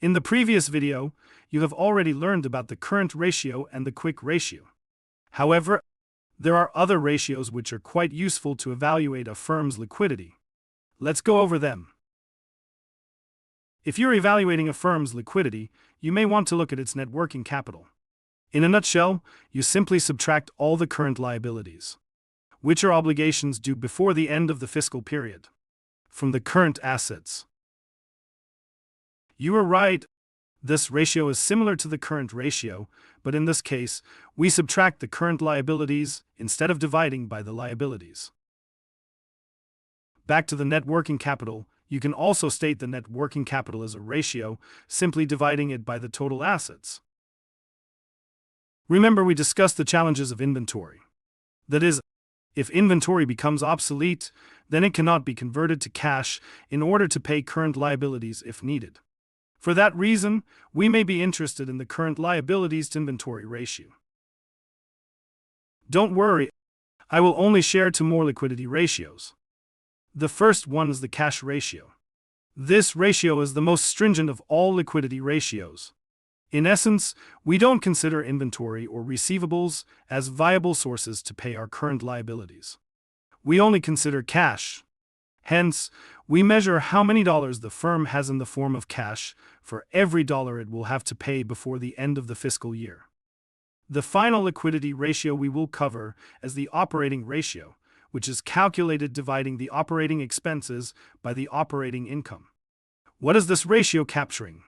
In the previous video, you have already learned about the current ratio and the quick ratio. However, there are other ratios which are quite useful to evaluate a firm's liquidity. Let's go over them. If you're evaluating a firm's liquidity, you may want to look at its net working capital. In a nutshell, you simply subtract all the current liabilities, which are obligations due before the end of the fiscal period, from the current assets. You are right. This ratio is similar to the current ratio, but in this case, we subtract the current liabilities instead of dividing by the liabilities. Back to the net working capital, you can also state the net working capital as a ratio, simply dividing it by the total assets. Remember, we discussed the challenges of inventory. That is, if inventory becomes obsolete, then it cannot be converted to cash in order to pay current liabilities if needed. For that reason, we may be interested in the current liabilities to inventory ratio. Don't worry, I will only share two more liquidity ratios. The first one is the cash ratio. This ratio is the most stringent of all liquidity ratios. In essence, we don't consider inventory or receivables as viable sources to pay our current liabilities. We only consider cash. Hence, we measure how many dollars the firm has in the form of cash for every dollar it will have to pay before the end of the fiscal year. The final liquidity ratio we will cover as the operating ratio, which is calculated dividing the operating expenses by the operating income. What is this ratio capturing?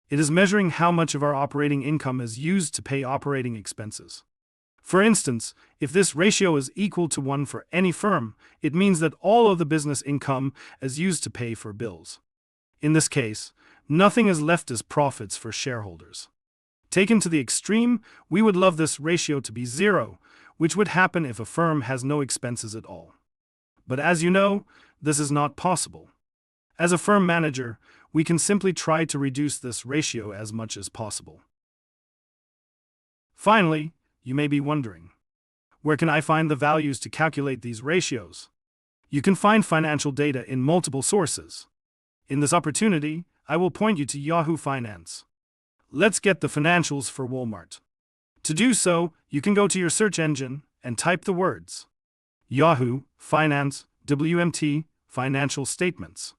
It is measuring how much of our operating income is used to pay operating expenses. For instance, if this ratio is equal to 1 for any firm, it means that all of the business income is used to pay for bills. In this case, nothing is left as profits for shareholders. Taken to the extreme, we would love this ratio to be 0, which would happen if a firm has no expenses at all. But as you know, this is not possible. As a firm manager, we can simply try to reduce this ratio as much as possible. Finally, you may be wondering, where can I find the values to calculate these ratios? You can find financial data in multiple sources. In this opportunity, I will point you to Yahoo Finance. Let's get the financials for Walmart. To do so, you can go to your search engine and type the words Yahoo Finance, WMT, financial statements.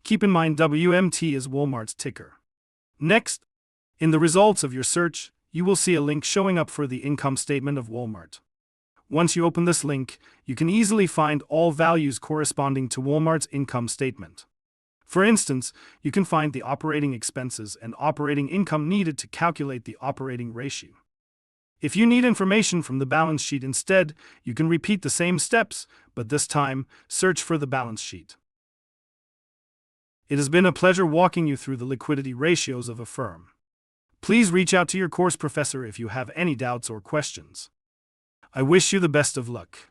Keep in mind WMT is Walmart's ticker. Next, in the results of your search, you will see a link showing up for the income statement of Walmart. Once you open this link, you can easily find all values corresponding to Walmart's income statement. For instance, you can find the operating expenses and operating income needed to calculate the operating ratio. If you need information from the balance sheet instead, you can repeat the same steps, but this time, search for the balance sheet. It has been a pleasure walking you through the liquidity ratios of a firm. Please reach out to your course professor if you have any doubts or questions. I wish you the best of luck.